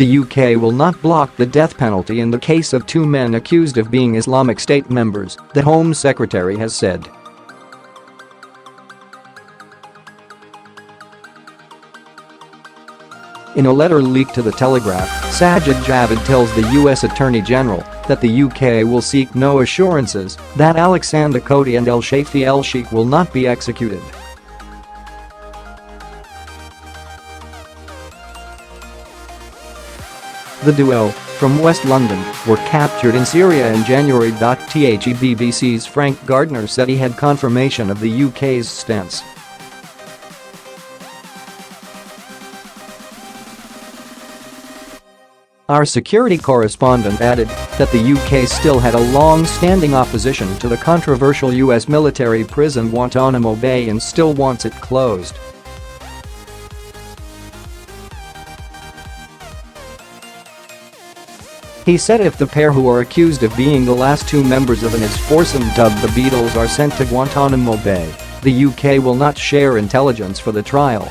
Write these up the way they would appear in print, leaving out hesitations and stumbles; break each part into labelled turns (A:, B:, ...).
A: The UK will not block the death penalty in the case of two men accused of being Islamic State members, the Home Secretary has said. In a letter leaked to the Telegraph, Sajid Javid tells the US Attorney General that the UK will seek no assurances that Alexanda, Kotey and Elsheikh will not be executed. The duo, from West London, were captured in Syria in January. The BBC's Frank Gardner said he had confirmation of the UK's stance. Our security correspondent added that the UK still had a long-standing opposition to the controversial US military prison Guantanamo Bay and still wants it closed. He said if the pair who are accused of being the last two members of his foursome dubbed the Beatles are sent to Guantanamo Bay, the UK will not share intelligence for the trial.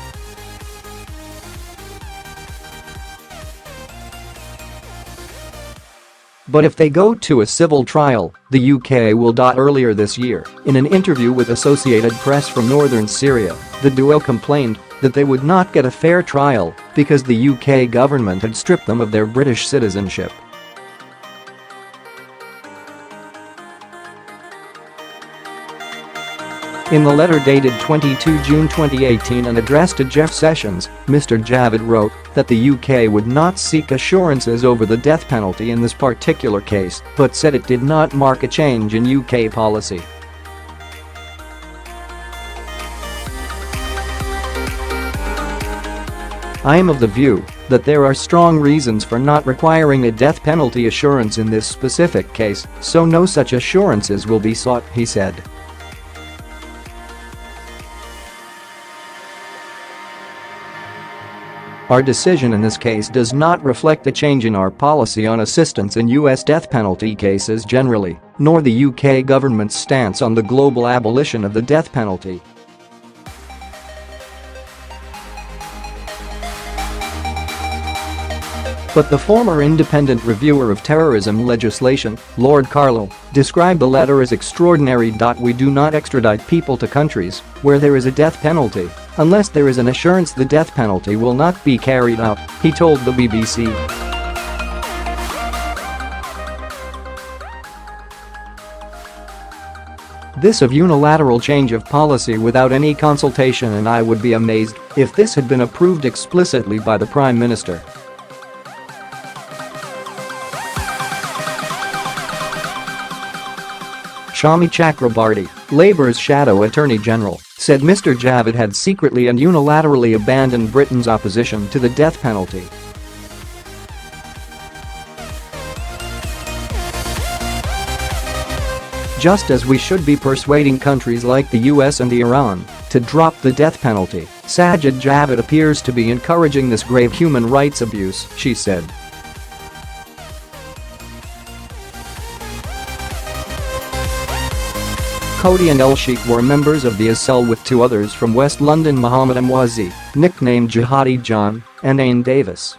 A: But if they go to a civil trial, the UK will. Earlier this year, in an interview with Associated Press from northern Syria, the duo complained that they would not get a fair trial because the UK government had stripped them of their British citizenship. In the letter dated 22 June 2018 and addressed to Jeff Sessions, Mr Javid wrote that the UK would not seek assurances over the death penalty in this particular case, but said it did not mark a change in UK policy. I am of the view that there are strong reasons for not requiring a death penalty assurance in this specific case, so no such assurances will be sought, he said. Our decision in this case does not reflect a change in our policy on assistance in US death penalty cases generally, nor the UK government's stance on the global abolition of the death penalty. But the former independent reviewer of terrorism legislation, Lord Carlile, described the letter as extraordinary. We do not extradite people to countries where there is a death penalty unless there is an assurance the death penalty will not be carried out, he told the BBC. This of unilateral change of policy without any consultation, and I would be amazed if this had been approved explicitly by the Prime Minister. Shami Chakrabarti, Labour's shadow Attorney General, said Mr Javid had secretly and unilaterally abandoned Britain's opposition to the death penalty. Just as we should be persuading countries like the US and Iran to drop the death penalty, Sajid Javid appears to be encouraging this grave human rights abuse, she said. Kotey and Elsheikh were members of the ISIL with two others from West London, Mohammed Emwazi, nicknamed Jihadi John, and Aine Davis.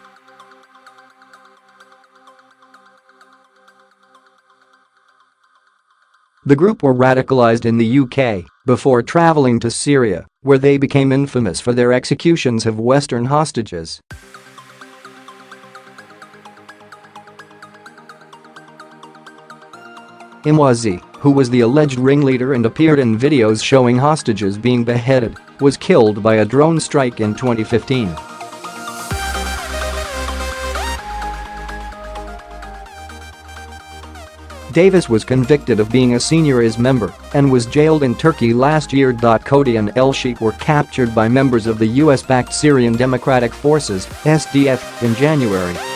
A: The group were radicalised in the UK before travelling to Syria, where they became infamous for their executions of Western hostages. Emwazi, who was the alleged ringleader and appeared in videos showing hostages being beheaded, was killed by a drone strike in 2015. Davis was convicted of being a senior IS member and was jailed in Turkey last year. Kotey and Elsheikh were captured by members of the US-backed Syrian Democratic Forces (SDF) in January.